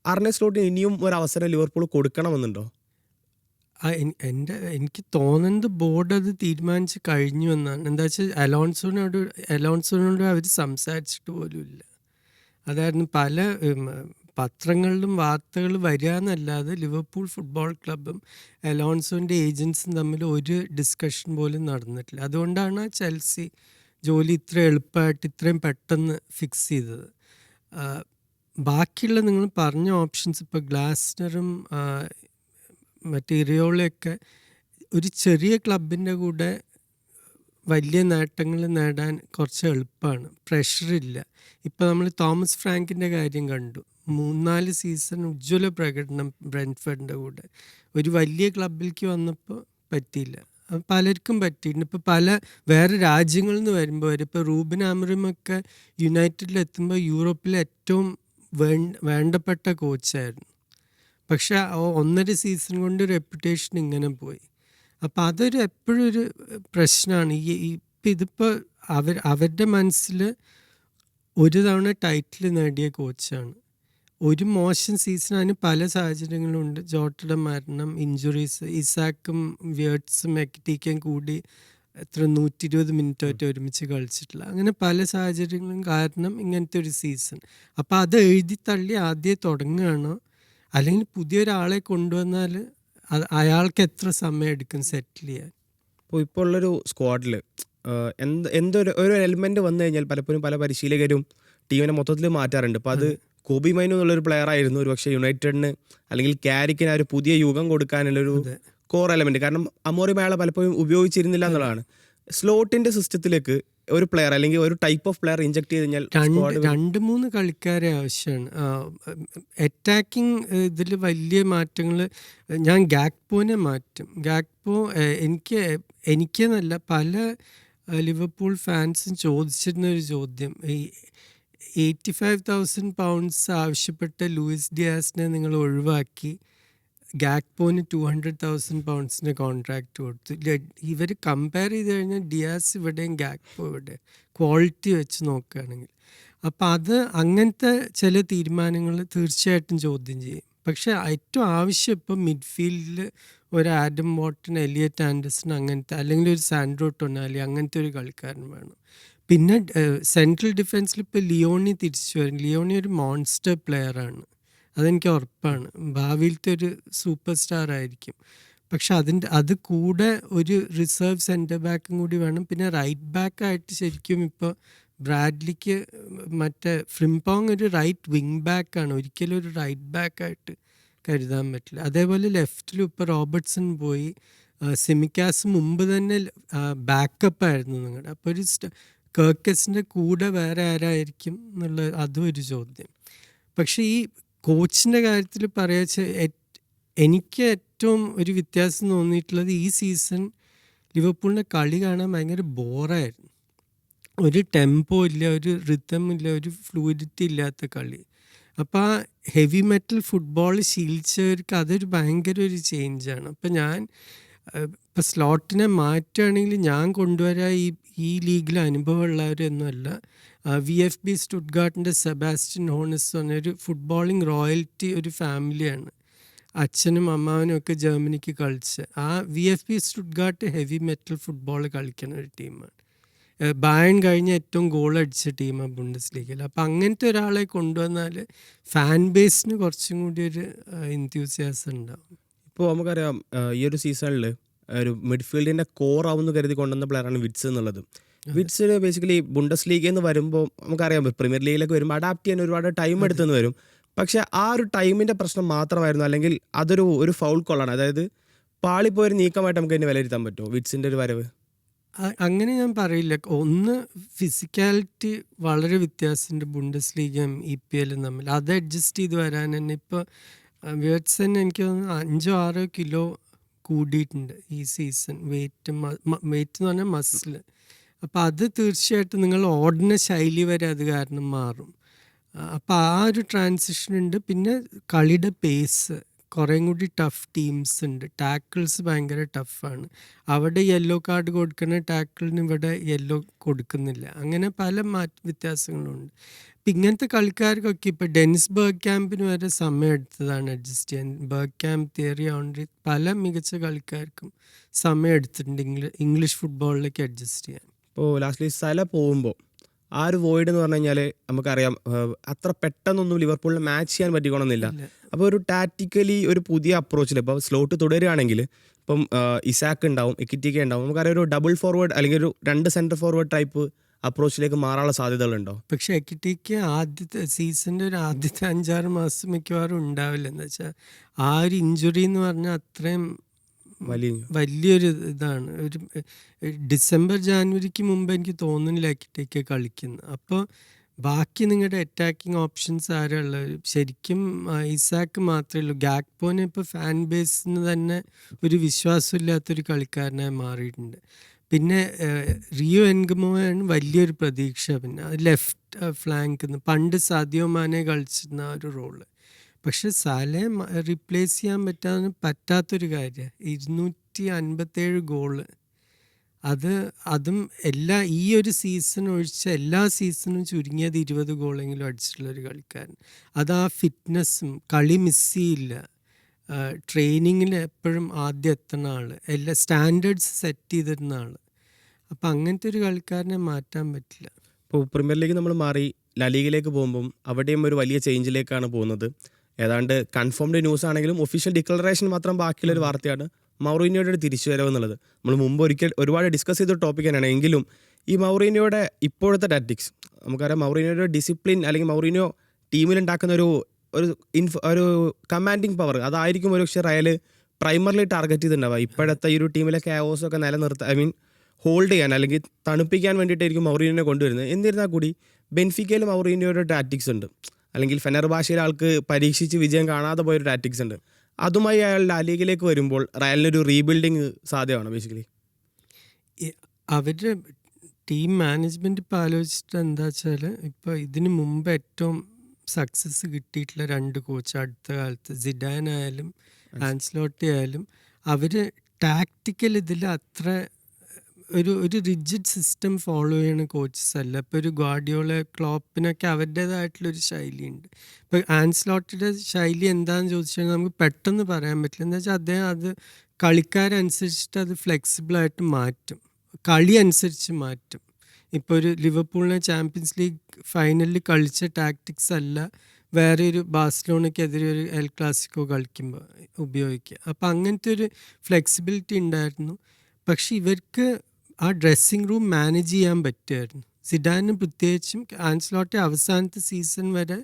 Speaker 1: അർനെ സ്ലോട്ടിന് ഇനിയും ഒരു അവസരം ലിവർപൂൾ കൊടുക്കണമെന്നുണ്ടോ?
Speaker 2: എനിക്ക് തോന്നുന്നത് ബോർഡ് അത് തീരുമാനിച്ച് കഴിഞ്ഞു എന്നാണ്. എന്താ വെച്ചാൽ അലോൺസോനോട് അവർ സംസാരിച്ചിട്ട് പോലും ഇല്ല. അതായിരുന്നു പല പത്രങ്ങളിലും വാർത്തകൾ വരിക എന്നല്ലാതെ ലിവർപൂൾ ഫുട്ബോൾ ക്ലബ്ബും അലോൺസോൻ്റെ ഏജൻസും തമ്മിൽ ഒരു ഡിസ്കഷൻ പോലും നടന്നിട്ടില്ല. അതുകൊണ്ടാണ് ചെൽസി ജോലി ഇത്ര എളുപ്പമായിട്ട് ഇത്രയും പെട്ടെന്ന് ഫിക്സ് ചെയ്തത്. ബാക്കിയുള്ള നിങ്ങൾ പറഞ്ഞ ഓപ്ഷൻസ് ഇപ്പോൾ ഗ്ലാസ്നറും മറ്റേ ഇറിയോളയൊക്കെ ഒരു ചെറിയ ക്ലബിൻ്റെ കൂടെ വലിയ നേട്ടങ്ങൾ നേടാൻ കുറച്ച് എളുപ്പമാണ്, പ്രഷറില്ല. ഇപ്പോൾ നമ്മൾ തോമസ് ഫ്രാങ്കിൻ്റെ കാര്യം കണ്ടു. 3-4 സീസൺ ഉജ്ജ്വല പ്രകടനം ബ്രെൻറ്റ്ഫോർഡിൻ്റെ കൂടെ. ഒരു വലിയ ക്ലബിലേക്ക് വന്നപ്പോൾ പറ്റിയില്ല. അത് പലർക്കും പറ്റിയിട്ടുണ്ട്. ഇപ്പോൾ പല വേറെ രാജ്യങ്ങളിൽ നിന്ന് വരുമ്പോൾ വരെ ഇപ്പോൾ റൂബൻ ആമറിമൊക്കെ യുണൈറ്റഡിലെത്തുമ്പോൾ യൂറോപ്പിലെ ഏറ്റവും വേണ്ടപ്പെട്ട കോച്ചായിരുന്നു. പക്ഷെ 1.5 സീസൺ കൊണ്ട് റെപ്യൂട്ടേഷൻ ഇങ്ങനെ പോയി. അപ്പോൾ അതൊരു എപ്പോഴും ഒരു പ്രശ്നമാണ്. ഇപ്പം ഇതിപ്പോൾ അവരുടെ മനസ്സിൽ ഒരു തവണ ടൈറ്റിൽ നേടിയ കോച്ചാണ്. ഒരു മോശം സീസൺ അതിന് പല സാഹചര്യങ്ങളുണ്ട്. ജോട്ടയുടെ മരണം, ഇഞ്ചുറീസ്, ഇസാക്കും വിയർട്സും എക്റ്റിക്കും കൂടി 120 മിനിറ്റായിട്ട് ഒരുമിച്ച് കളിച്ചിട്ടില്ല. അങ്ങനെ പല സാഹചര്യങ്ങളും കാരണം ഇങ്ങനത്തെ ഒരു സീസൺ. അപ്പോൾ അത് എഴുതി തള്ളി ആദ്യം തുടങ്ങുകയാണോ, അല്ലെങ്കിൽ പുതിയൊരാളെ കൊണ്ടുവന്നാൽ അയാൾക്ക് എത്ര സമയം എടുക്കും സെറ്റിൽ ചെയ്യാൻ?
Speaker 1: ഇപ്പോൾ ഉള്ളൊരു സ്ക്വാഡിൽ എന്തൊരു എലിമെൻ്റ് വന്നു കഴിഞ്ഞാൽ പലപ്പോഴും പല പരിശീലകരും ടീമിനെ മൊത്തത്തിൽ മാറ്റാറുണ്ട്. അപ്പോൾ അത് കോബി മൈനു എന്നുള്ളൊരു പ്ലെയർ ആയിരുന്നു ഒരു പക്ഷേ യുണൈറ്റഡിന് അല്ലെങ്കിൽ ക്യാരിക്കിന് ആ ഒരു പുതിയ യുഗം കൊടുക്കാനുള്ളൊരു കോർ എലമെന്റ്. കാരണം അമോറിം അയാളെ പലപ്പോഴും ഉപയോഗിച്ചിരുന്നില്ല എന്നുള്ളതാണ്. സ്ലോട്ടിന്റെ സിസ്റ്റത്തിലേക്ക് ഒരു പ്ലെയർ അല്ലെങ്കിൽ ഒരു ടൈപ്പ് ഓഫ് പ്ലെയർ ഇൻജക്ട് ചെയ്ത് കഴിഞ്ഞാൽ
Speaker 2: 2-3 കളിക്കാരെ ആവശ്യമാണ്. അറ്റാക്കിംഗ് ഇതിൽ വലിയ മാറ്റങ്ങൾ ഞാൻ ഗാക്പോനെ മാറ്റും. ഗാക്പോ എനിക്കെന്നല്ല പല ലിവർപൂൾ ഫാൻസും ചോദിച്ചിരുന്ന ഒരു ചോദ്യം, ഈ 85,000 പൗണ്ട്സ് ആവശ്യപ്പെട്ട ലൂയിസ് ഡിയാസിനെ നിങ്ങൾ ഒഴിവാക്കി ഗാക്പോന് 200,000 പൗണ്ട്സിന് കോൺട്രാക്റ്റ് കൊടുത്തു. ഇവർ കമ്പയർ ചെയ്ത് കഴിഞ്ഞാൽ ഡിയാസ് ഇവിടെയും ഗാക്പോ ഇവിടെ ക്വാളിറ്റി വെച്ച് നോക്കുകയാണെങ്കിൽ. അപ്പം അത് അങ്ങനത്തെ ചില തീരുമാനങ്ങൾ തീർച്ചയായിട്ടും ചോദ്യം ചെയ്യും. പക്ഷേ ഏറ്റവും ആവശ്യം ഇപ്പം മിഡ്ഫീൽഡിൽ ഒരു ആഡം വാട്ടൺ, എലിയറ്റ് ആൻഡർസൺ അങ്ങനത്തെ, അല്ലെങ്കിൽ ഒരു സാൻഡ്രോ ടൊണാലി അങ്ങനത്തെ ഒരു കളിക്കാരൻ വേണം. പിന്നെ സെൻട്രൽ ഡിഫൻസിൽ ഇപ്പോൾ ലിയോണി തിരിച്ചു വരും. ലിയോണി ഒരു മോൺസ്റ്റർ പ്ലെയറാണ്, അതെനിക്ക് ഉറപ്പാണ്. ഭാവിയിലത്തെ ഒരു സൂപ്പർ സ്റ്റാർ ആയിരിക്കും. പക്ഷെ അത് കൂടെ ഒരു റിസർവ് സെൻറ്റർ ബാക്കും കൂടി വേണം. പിന്നെ റൈറ്റ് ബാക്കായിട്ട് ശരിക്കും ഇപ്പോൾ ബ്രാഡ്ലിക്ക് മറ്റേ ഫ്രിംപോങ് ഒരു റൈറ്റ് വിങ് ബാക്കാണ്, ഒരിക്കലും ഒരു റൈറ്റ് ബാക്കായിട്ട് കരുതാൻ പറ്റില്ല. അതേപോലെ ലെഫ്റ്റിലും ഇപ്പോൾ റോബർട്ട്സൺ പോയി, സിമിക്കാസ് മുമ്പ് തന്നെ ബാക്കപ്പായിരുന്നു നിങ്ങളുടെ. അപ്പോൾ ഒരു കേർക്കസിൻ്റെ കൂടെ വേറെ ആരായിരിക്കും എന്നുള്ള അതും ഒരു ചോദ്യം. പക്ഷേ ഈ കോച്ചിൻ്റെ കാര്യത്തിൽ പറയാ എനിക്ക് ഏറ്റവും ഒരു വ്യത്യാസം തോന്നിയിട്ടുള്ളത് ഈ സീസൺ ലിവർപൂളിൻ്റെ കളി കാണാൻ ഭയങ്കര ബോറായിരുന്നു. ഒരു ടെമ്പോ ഇല്ല, ഒരു റിതം ഇല്ല, ഒരു ഫ്ലൂയിഡിറ്റി ഇല്ലാത്ത കളി. അപ്പോൾ ആ ഹെവി മെറ്റൽ ഫുട്ബോൾ ശീലിച്ചവർക്ക് അതൊരു ഭയങ്കര ഒരു ചേഞ്ചാണ്. അപ്പം ഇപ്പം സ്ലോട്ടിനെ മാറ്റുകയാണെങ്കിൽ ഞാൻ കൊണ്ടുവരാൻ ഈ ലീഗിൽ അനുഭവമുള്ളവരൊന്നുമല്ല. VfB സ്റ്റുട്ട്ഗാർട്ടിൻ്റെ സെബാസ്റ്റ്യൻ ഹോണസ് പറഞ്ഞൊരു ഫുട്ബോളിംഗ് റോയൽറ്റി ഒരു ഫാമിലിയാണ്. അച്ഛനും അമ്മാവനും ഒക്കെ ജർമ്മനിക്ക് കളിച്ച് ആ VfB Stuttgart heavy metal football കളിക്കുന്ന ഒരു ടീമാണ്. ബയൺ കഴിഞ്ഞ ഏറ്റവും ഗോൾ അടിച്ച ടീമാണ് ബുണ്ടസ് ലീഗിൽ. അപ്പം അങ്ങനത്തെ ഒരാളെ കൊണ്ടുവന്നാൽ ഫാൻ ബേസിന് കുറച്ചും കൂടി ഒരു എൻത്യൂസിയാസം ഉണ്ടാവും.
Speaker 1: ഇപ്പോൾ നമുക്കറിയാം ഈ ഒരു സീസണിൽ ഒരു മിഡ്ഫീൽഡിൻ്റെ കോർ ആവുമെന്ന് കരുതി കൊണ്ടുവന്ന പ്ലെയറാണ് വിറ്റ്സ് എന്നുള്ളത്. വിറ്റ്സ് ബേസിക്കലി ബുണ്ടസ് ലീഗിൽ നിന്ന് വരുമ്പോൾ നമുക്കറിയാം പ്രീമിയർ ലീഗിലേക്ക് വരുമ്പോൾ അഡാപ്റ്റ് ചെയ്യാൻ ഒരുപാട് ടൈം എടുത്തെന്ന് വരും. പക്ഷേ ആ ഒരു ടൈമിൻ്റെ പ്രശ്നം മാത്രമായിരുന്നു, അല്ലെങ്കിൽ ഒരു ഫൗൾ കൊള്ളാണ്, അതായത് പാളിപ്പോയൊരു നീക്കമായിട്ട് നമുക്ക് അതിനെ വിലയിരുത്താൻ പറ്റുമോ വിറ്റ്സിൻ്റെ ഒരു വരവ്?
Speaker 2: അങ്ങനെ ഞാൻ പറയില്ല. ഒന്ന്, ഫിസിക്കാലിറ്റി വളരെ വ്യത്യാസമുണ്ട് ബുണ്ടസ് ലീഗയും EPL തമ്മിൽ. അത് അഡ്ജസ്റ്റ് ചെയ്ത് വരാൻ തന്നെ ഇപ്പോൾ വിയർട്സ് തന്നെ എനിക്ക് തോന്നുന്നു 5-6 കിലോ കൂടിയിട്ടുണ്ട് ഈ സീസൺ. വെയിറ്റ് എന്ന് പറഞ്ഞാൽ മസിൽ. അപ്പോൾ അത് തീർച്ചയായിട്ടും നിങ്ങൾ ഓടുന്ന ശൈലി വരെ അത് കാരണം മാറും. അപ്പോൾ ആ ഒരു ട്രാൻസിഷൻ ഉണ്ട്. പിന്നെ കളിയുടെ പേസ് കുറേയും കൂടി ടഫ് ടീംസ് ഉണ്ട്. ടാക്കിൾസ് ഭയങ്കര ടഫാണ്. അവിടെ യെല്ലോ കാർഡ് കൊടുക്കുന്ന ടാക്കിളിന് ഇവിടെ യെല്ലോ കൊടുക്കുന്നില്ല. അങ്ങനെ പല വ്യത്യാസങ്ങളുണ്ട്. അപ്പം ഇങ്ങനത്തെ കളിക്കാർക്കൊക്കെ ഇപ്പോൾ ഡെനിസ് ബെർഗ്കാമ്പിന് വരെ സമയം എടുത്തതാണ് അഡ്ജസ്റ്റ് ചെയ്യാൻ. ബെർഗ്കാമ്പ്, തിയറി ഹെൻറി, പല മികച്ച കളിക്കാർക്കും സമയം എടുത്തിട്ടുണ്ട് ഇംഗ്ലീഷ് ഫുട്ബോളിലേക്ക് അഡ്ജസ്റ്റ് ചെയ്യാൻ.
Speaker 1: ഇപ്പോൾ ലാസ്റ്റ്ലി സല പോകുമ്പോൾ ആ ഒരു വോയിഡ് എന്ന് പറഞ്ഞു കഴിഞ്ഞാൽ നമുക്കറിയാം അത്ര പെട്ടെന്നൊന്നും ലിവർപൂളിന് മാച്ച് ചെയ്യാൻ പറ്റിക്കണമെന്നില്ല. അപ്പോൾ ഒരു ടാക്റ്റിക്കലി ഒരു പുതിയ അപ്രോച്ചിൽ ഇപ്പോൾ സ്ലോട്ട് തുടരുകയാണെങ്കിൽ ഇപ്പം ഇസാക്ക് ഉണ്ടാവും, എക്കിറ്റിക്ക ഉണ്ടാവും, നമുക്കറിയാം ഒരു ഡബിൾ ഫോർവേഡ് അല്ലെങ്കിൽ ഒരു 2 സെൻറ്റർ ഫോർവേഡ് ടൈപ്പ് അപ്രോച്ചിലേക്ക് മാറാനുള്ള സാധ്യതകളുണ്ടോ?
Speaker 2: പക്ഷേ എക്കിറ്റിക്ക സീസണിൻ്റെ ആദ്യത്തെ 5-6 മാസം മിക്കവാറും ഉണ്ടാവില്ല. എന്ന് വെച്ചാൽ ആ ഒരു ഇഞ്ചുറി എന്ന് പറഞ്ഞാൽ അത്രയും വലിയൊരു ഇതാണ്. ഒരു ഡിസംബർ ജാനുവരിക്ക് മുമ്പ് എനിക്ക് തോന്നുന്നില്ല എക്കിറ്റിക്ക കളിക്കുന്നത്. അപ്പോൾ ബാക്കി നിങ്ങളുടെ അറ്റാക്കിംഗ് ഓപ്ഷൻസ് ആരാ ഉള്ളത്? ശരിക്കും ഇസാക്ക് മാത്രമേ ഉള്ളൂ. ഗാക്പോനെ ഇപ്പോൾ ഫാൻ ബേസിന് തന്നെ ഒരു വിശ്വാസമില്ലാത്തൊരു കളിക്കാരനായി മാറിയിട്ടുണ്ട്. പിന്നെ റിയോ എൻഗമോയാണ് വലിയൊരു പ്രതീക്ഷ. പിന്നെ ലെഫ്റ്റ് ഫ്ലാങ്ക് പണ്ട് സാദിയോ മാനെ കളിച്ചിരുന്ന ആ ഒരു റോള്. പക്ഷെ സാലയെ റീപ്ലേസ് ചെയ്യാൻ പറ്റാത്തൊരു കാര്യമാണ് 257 ഗോള്. അതും ഈ ഒരു സീസൺ ഒഴിച്ച് എല്ലാ സീസണും ചുരുങ്ങിയത് 20 ഗോളെങ്കിലും അടിച്ചിട്ടുള്ളൊരു കളിക്കാരൻ. അത് ആ ഫിറ്റ്നസ്സും, കളി മിസ് ചെയ്യില്ല, ട്രെയിനിങ്ങിൽ എപ്പോഴും ആദ്യം എത്തുന്ന ആൾ, എല്ലാ സ്റ്റാൻഡേർഡ്സ് സെറ്റ് ചെയ്തിരുന്ന ആൾ. അപ്പം അങ്ങനത്തെ ഒരു കളിക്കാരനെ മാറ്റാൻ പറ്റില്ല.
Speaker 1: ഇപ്പോൾ പ്രീമിയർ ലീഗ് നമ്മൾ മാറി ലലീഗിലേക്ക് പോകുമ്പം അവിടെയും ഒരു വലിയ ചേഞ്ചിലേക്കാണ് പോകുന്നത്. ഏതാണ്ട് കൺഫേംഡ് ന്യൂസ് ആണെങ്കിലും ഒഫീഷ്യൽ ഡിക്ലറേഷൻ മാത്രം ബാക്കിയുള്ളൊരു വാർത്തയാണ് മൗറീനിയോയുടെ ഒരു തിരിച്ചുവരവ് എന്നുള്ളത്. നമ്മൾ മുമ്പ് ഒരുപാട് ഡിസ്കസ് ചെയ്ത ടോപ്പിക് തന്നെയാണ്. എങ്കിലും ഈ മൗറീനിയോയുടെ ഇപ്പോഴത്തെ ടാക്ടിക്സ് നമുക്കറിയാം. മൗറീനിയോയുടെ ഡിസിപ്ലിൻ അല്ലെങ്കിൽ മൗറീനിയോ ടീമിലുണ്ടാക്കുന്ന ഒരു കമാൻഡിങ് പവർ അതായിരിക്കും ഒരു പക്ഷേ റയൽ പ്രൈമറിലി ടാർഗറ്റ് ചെയ്തിട്ടുണ്ടാവുക. ഇപ്പോഴത്തെ ഈ ഒരു ടീമിലെ ക്യാവോസൊക്കെ നിലനിർത്താൻ ഹോൾഡ് ചെയ്യാൻ അല്ലെങ്കിൽ തണുപ്പിക്കാൻ വേണ്ടിയിട്ടായിരിക്കും മൗറീനിയോനെ കൊണ്ടുവരുന്നത്. എന്നിരുന്നാൽ കൂടി ബെൻഫിക്കയിൽ മൗറീനിയോയുടെ ടാക്ടിക്സ് ഉണ്ട്, അല്ലെങ്കിൽ ഫെനർബാഷയിലെ ആൾക്ക് പരീക്ഷിച്ച് വിജയം കാണാതെ പോയൊരു ടാക്ടിക്സ് ഉണ്ട്. അതുമായി അയാൾ ലാലിഗയിലേക്ക് വരുമ്പോൾ റയലിനൊരു റീബിൽഡിങ് സാധ്യമാണ് ബേസിക്കലി.
Speaker 2: അവരുടെ ടീം മാനേജ്മെൻറ്റ് ഇപ്പോൾ ആലോചിച്ചിട്ട് എന്താ വെച്ചാൽ, ഇപ്പോൾ ഇതിന് മുമ്പ് ഏറ്റവും സക്സസ് കിട്ടിയിട്ടുള്ള 2 കോച്ച് അടുത്ത കാലത്ത് സിഡാൻ ആയാലും ആൻസ്ലോട്ടി ആയാലും അവർ ടാക്റ്റിക്കൽ ഇതിൽ അത്ര ഒരു റിജിഡ് സിസ്റ്റം ഫോളോ ചെയ്യുന്ന കോച്ചസ് അല്ല. ഇപ്പോൾ ഒരു ഗാർഡിയോള, ക്ലോപ്പിനൊക്കെ അവരുടേതായിട്ടുള്ളൊരു ശൈലിയുണ്ട്. ഇപ്പോൾ ആൻസ്ലോട്ടിയുടെ ശൈലി എന്താണെന്ന് ചോദിച്ചാൽ നമുക്ക് പെട്ടെന്ന് പറയാൻ പറ്റില്ല. എന്താ വെച്ചാൽ അദ്ദേഹം അത് കളിക്കാരനുസരിച്ചിട്ട് അത് ഫ്ലെക്സിബിളായിട്ട് മാറ്റും, കളി അനുസരിച്ച് മാറ്റും. ഇപ്പോൾ ഒരു ലിവർപൂളിനെ ചാമ്പ്യൻസ് ലീഗ് ഫൈനലിൽ കളിച്ച ടാക്ടിക്സ് അല്ല വേറെ ഒരു ബാഴ്സലോണയ്ക്കെതിരെ ഒരു എൽ ക്ലാസിക്കോ കളിക്കുമ്പോൾ ഉപയോഗിക്കുക. അപ്പോൾ അങ്ങനത്തെ ഒരു ഫ്ലെക്സിബിലിറ്റി ഉണ്ടായിരുന്നു. പക്ഷെ ഇവർക്ക് ആ ഡ്രസ്സിങ് റൂം മാനേജ് ചെയ്യാൻ പറ്റുമായിരുന്നു. സിഡാന് പ്രത്യേകിച്ചും ആൻസ്ലോട്ടി അവസാനത്തെ സീസൺ വരെ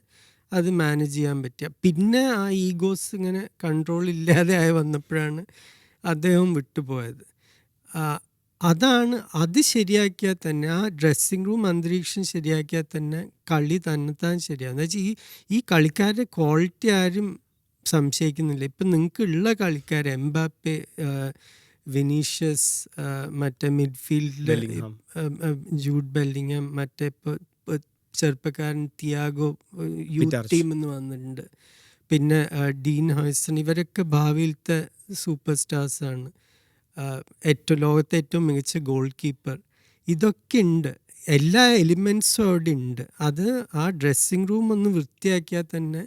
Speaker 2: അത് മാനേജ് ചെയ്യാൻ പറ്റുക. പിന്നെ ആ ഈഗോസ് ഇങ്ങനെ കൺട്രോൾ ഇല്ലാതെ ആയി വന്നപ്പോഴാണ് അദ്ദേഹം വിട്ടുപോയത്. അത് ശരിയാക്കിയാൽ തന്നെ, ആ ഡ്രസ്സിങ് റൂം അന്തരീക്ഷം ശരിയാക്കിയാൽ തന്നെ കളി തന്നെത്താൻ ശരിയാകും. എന്ന് വെച്ചാൽ ഈ കളിക്കാരുടെ ക്വാളിറ്റി ആരും സംശയിക്കുന്നില്ല. ഇപ്പം നിങ്ങൾക്കുള്ള കളിക്കാർ എംബാപ്പെ, വിനീഷ്യസ്, മറ്റേ മിഡ്ഫീൽഡിൽ ജൂഡ് ബെല്ലിംഗം, മറ്റേ ഇപ്പോൾ ചെറുപ്പക്കാരൻ തിയാഗോ യൂത്ത് ടീമെന്ന് വന്നിട്ടുണ്ട്, പിന്നെ ഡീൻ ഹോയ്സൺ, ഇവരൊക്കെ ഭാവിയിലത്തെ സൂപ്പർ സ്റ്റാർസാണ്. ലോകത്തെ ഏറ്റവും മികച്ച ഗോൾ കീപ്പർ. ഇതൊക്കെ ഉണ്ട്, എല്ലാ എലിമെൻസും അവിടെ ഉണ്ട്. അത് ആ ഡ്രസ്സിങ് റൂം ഒന്ന് വൃത്തിയാക്കിയാൽ തന്നെ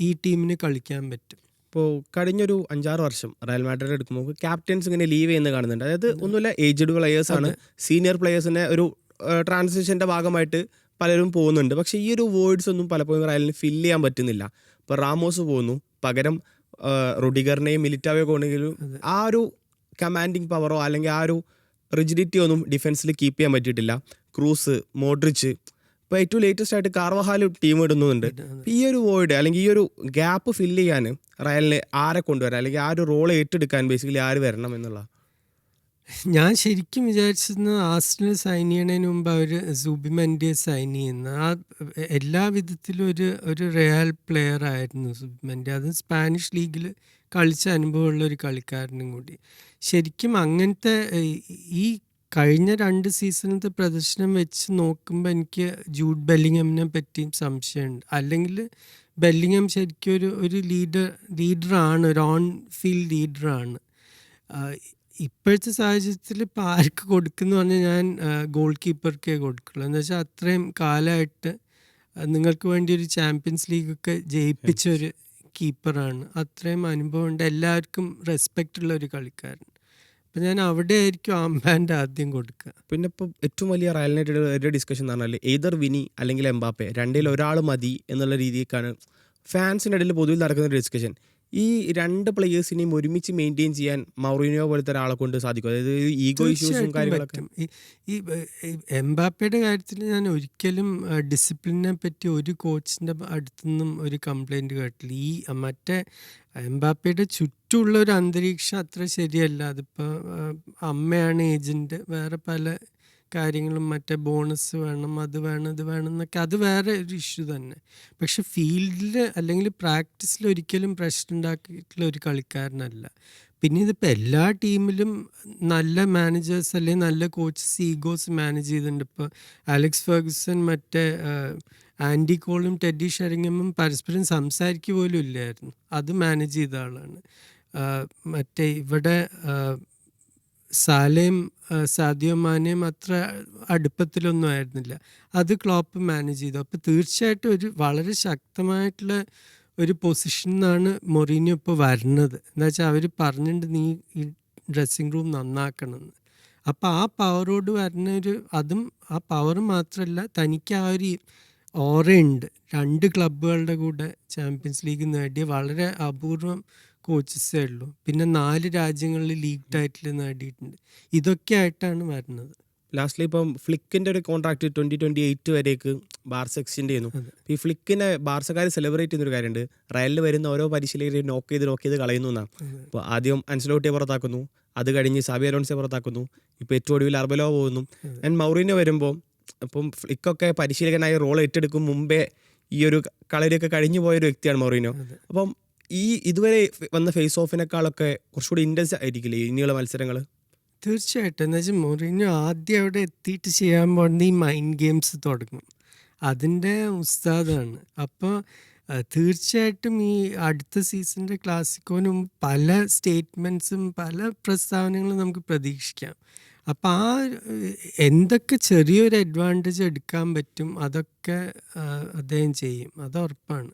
Speaker 2: ഈ ടീമിന് കളിക്കാൻ പറ്റും.
Speaker 1: ഇപ്പോൾ കഴിഞ്ഞൊരു 5-6 വർഷം റയൽ മാഡ്രിഡ് എടുക്കുമ്പോൾ ക്യാപ്റ്റൻസ് ഇങ്ങനെ ലീവ് ചെയ്യുന്നത് കാണുന്നുണ്ട്. അതായത് ഒന്നുമില്ല, ഏജ്ഡ് പ്ലെയേഴ്സാണ്, സീനിയർ പ്ലെയേഴ്സിൻ്റെ ഒരു ട്രാൻസിഷൻ്റെ ഭാഗമായിട്ട് പലരും പോകുന്നുണ്ട്. പക്ഷേ ഈ ഒരു വേർഡ്സ് ഒന്നും പലപ്പോഴും റയലിന് ഫില്ല് ചെയ്യാൻ പറ്റുന്നില്ല. ഇപ്പോൾ റാമോസ് പോകുന്നു, പകരം റുഡിഗറിനെയും മിലിറ്റാവെയും കൊണ്ടെങ്കിലും ആ ഒരു കമാൻഡിങ് പവറോ അല്ലെങ്കിൽ ആ ഒരു റിജിഡിറ്റി ഒന്നും ഡിഫൻസിൽ കീപ്പ് ചെയ്യാൻ പറ്റിയിട്ടില്ല. ക്രൂസ്, മോഡ്രിച്ച്, ഇപ്പോൾ ഏറ്റവും ലേറ്റസ്റ്റ് ആയിട്ട് കാർവഹാൽ ടീം ഇടുന്നുണ്ട്. ഈ ഒരു വോയിഡ് അല്ലെങ്കിൽ ഈ ഒരു ഗ്യാപ്പ് ഫില്ല് ചെയ്യാൻ റയലിന് ആരെ കൊണ്ടുവരാം, അല്ലെങ്കിൽ ആ ഒരു റോൾ ഏറ്റെടുക്കാൻ ബേസിക്കലി ആര് വരണം എന്നുള്ള.
Speaker 2: ഞാൻ ശരിക്കും വിചാരിച്ചിരുന്നത് ആർസണൽ സൈൻ ചെയ്യണതിന് മുമ്പ് അവർ സുബിമെൻഡിയെ സൈൻ ചെയ്യുന്ന ആ എല്ലാ വിധത്തിലും ഒരു റിയൽ പ്ലെയർ ആയിരുന്നു സുബിമെൻഡി. അത് സ്പാനിഷ് ലീഗിൽ കളിച്ച അനുഭവമുള്ള ഒരു കളിക്കാരനും കൂടി. ശരിക്കും അങ്ങനത്തെ ഈ കഴിഞ്ഞ 2 സീസണത്തെ പ്രദർശനം വെച്ച് നോക്കുമ്പോൾ എനിക്ക് ജൂഡ് ബെല്ലിങ്ങമിനെ പറ്റിയും സംശയമുണ്ട്. അല്ലെങ്കിൽ ബെല്ലിങ്ങം ശരിക്കും ഒരു ലീഡറാണ്, ഒരു ഓൺ ഫീൽഡ് ലീഡറാണ്. ഇപ്പോഴത്തെ സാഹചര്യത്തിൽ ഇപ്പോൾ ആർക്ക് കൊടുക്കുന്നു പറഞ്ഞാൽ ഞാൻ ഗോൾ കീപ്പർക്കേ കൊടുക്കുള്ളൂ. എന്ന് വെച്ചാൽ അത്രയും കാലമായിട്ട് നിങ്ങൾക്ക് വേണ്ടി ഒരു ചാമ്പ്യൻസ് ലീഗൊക്കെ ജയിപ്പിച്ച ഒരു കീപ്പറാണ്. അത്രയും അനുഭവമുണ്ട്, എല്ലാവർക്കും റെസ്പെക്റ്റ് ഉള്ള ഒരു കളിക്കാരൻ. അപ്പം ഞാൻ അവിടെ ആയിരിക്കും ആംബാൻഡ് ആദ്യം കൊടുക്കുക.
Speaker 1: പിന്നെ ഇപ്പോൾ ഏറ്റവും വലിയ റയൽ യുണൈറ്റഡ് ഡിസ്കഷൻ എന്ന് പറഞ്ഞാൽ എയ്തർ വിനി അല്ലെങ്കിൽ എംബാപ്പെ, രണ്ടിൽ ഒരാൾ മതി എന്നുള്ള രീതിക്കാണ് ഫാൻസിൻ്റെ ഇടയിൽ പൊതുവിൽ നടക്കുന്ന ഒരു ഡിസ്കഷൻ. ഈ 2 പ്ലെയേഴ്സിനെയും ഒരുമിച്ച് മെയിൻറ്റെയിൻ ചെയ്യാൻ മൗറീനിയോ പോലത്തെ ഒരാളെ കൊണ്ട് സാധിക്കും? അതായത് ഈഗോ ഇഷ്യൂസും
Speaker 2: തീർച്ചയായിട്ടും
Speaker 1: കാര്യങ്ങളൊക്കെ.
Speaker 2: പറ്റും. ഈ എംബാപ്പയുടെ കാര്യത്തിൽ ഞാൻ ഒരിക്കലും ഡിസിപ്ലിനെ പറ്റി ഒരു കോച്ചിൻ്റെ അടുത്തുനിന്നും ഒരു കംപ്ലൈൻറ്റ് കേട്ടില്ല. ഈ മറ്റേ എംബാപ്പയുടെ ചുറ്റുമുള്ള ഒരു അന്തരീക്ഷം അത്ര ശരിയല്ല. അതിപ്പോൾ അമ്മയാണ് ഏജൻറ്റ്, വേറെ പല കാര്യങ്ങളും, മറ്റേ ബോണസ് വേണം, അത് വേണം, ഇത് വേണം എന്നൊക്കെ, അത് വേറെ ഒരു ഇഷ്യൂ തന്നെ. പക്ഷെ ഫീൽഡിൽ അല്ലെങ്കിൽ പ്രാക്ടീസിൽ ഒരിക്കലും പ്രശ്നം ഉണ്ടാക്കിയിട്ടുള്ള ഒരു കളിക്കാരനല്ല. പിന്നെ ഇതിപ്പോൾ എല്ലാ ടീമിലും നല്ല മാനേജേഴ്സ് അല്ലെങ്കിൽ നല്ല കോച്ചസ് ഈഗോസ് മാനേജ് ചെയ്തിട്ടുണ്ട്. ഇപ്പോൾ അലക്സ് ഫെർഗുസൺ, മറ്റേ ആൻഡി കോളും ടെഡി ഷെറിങ്ങമും പരസ്പരം സംസാരിക്കുക പോലും ഇല്ലായിരുന്നു. അത് മാനേജ് ചെയ്ത ആളാണ്. മറ്റേ ഇവിടെ സാലയും സാദിയോ മാനയും അത്ര അടുപ്പത്തിലൊന്നും ആയിരുന്നില്ല. അത് ക്ലോപ്പ് മാനേജ് ചെയ്തു. അപ്പോൾ തീർച്ചയായിട്ടും ഒരു വളരെ ശക്തമായിട്ടുള്ള ഒരു പൊസിഷനിൽ നിന്നാണ് മൊറീനിയോ ഇപ്പോൾ വരുന്നത്. എന്താ വെച്ചാൽ അവർ പറഞ്ഞിട്ടുണ്ട് നീ ഈ ഡ്രസ്സിങ് റൂം നന്നാക്കണമെന്ന്. അപ്പോൾ ആ പവറോട് വരുന്ന അതും ആ പവർ മാത്രമല്ല, തനിക്ക് ആ ഒരു ഓറയുണ്ട്. 2 ക്ലബ്ബുകളുടെ കൂടെ ചാമ്പ്യൻസ് ലീഗ് നേടിയ വളരെ അപൂർവം കോച്ചസേ ഉള്ളൂ. പിന്നെ 4 രാജ്യങ്ങളിൽ ലീഗ് ടൈറ്റിൽ നേടിയിട്ടുണ്ട്. ഇതൊക്കെ ആയിട്ടാണ് വരുന്നത്.
Speaker 1: ലാസ്റ്റ്ലി ഇപ്പം ഫ്ലിക്കിൻ്റെ ഒരു കോൺട്രാക്ട് 2028 വരേക്ക് ബാർസ എക്സ്റ്റെൻഡ് ചെയ്യുന്നു. ഈ ഫ്ലിക്കിനെ ബാർസക്കാർ സെലിബ്രേറ്റ് ചെയ്യുന്നൊരു കാര്യമുണ്ട്. റയലിൽ വരുന്ന ഓരോ പരിശീലകരെയും നോക്ക് ചെയ്ത് കളയുന്നു എന്നാണ്. അപ്പോൾ ആദ്യം അൻസലോട്ടിയെ പുറത്താക്കുന്നു, അത് കഴിഞ്ഞ് സാബി അലോൺസിയെ പുറത്താക്കുന്നു, ഇപ്പോൾ ഏറ്റവും ഒടുവിൽ അർബലോ പോകുന്നു. ആൻഡ് മൗറീനിയോ വരുമ്പോൾ അപ്പം ഫ്ലിക്കൊക്കെ പരിശീലകനായി റോൾ ഏറ്റെടുക്കും മുമ്പേ ഈ ഒരു കളരിയൊക്കെ കഴിഞ്ഞു പോയൊരു വ്യക്തിയാണ് മൗറീനിയോ. അപ്പം ഇതുവരെ വന്ന ഫേസ് ഓഫിനേക്കാളൊക്കെ കുറച്ചുകൂടി ഇൻറ്റൻസ് ആയിരിക്കില്ലേ ഇനിയുള്ള മത്സരങ്ങൾ?
Speaker 2: തീർച്ചയായിട്ടും. എന്ന് വെച്ചാൽ മൊറീനിയോ ആദ്യം അവിടെ എത്തിയിട്ട് ചെയ്യാൻ പോകുന്നത് ഈ മൈൻഡ് ഗെയിംസ് തുടങ്ങും. അതിൻ്റെ ഉസ്താദാണ്. അപ്പോൾ തീർച്ചയായിട്ടും ഈ അടുത്ത സീസണിൻ്റെ ക്ലാസിക്കോനും പല സ്റ്റേറ്റ്മെൻറ്റ്സും പല പ്രസ്താവനകളും നമുക്ക് പ്രതീക്ഷിക്കാം. അപ്പം എന്തൊക്കെ ചെറിയൊരു അഡ്വാൻറ്റേജ് എടുക്കാൻ പറ്റും അതൊക്കെ അദ്ദേഹം ചെയ്യും, അത് ഉറപ്പാണ്.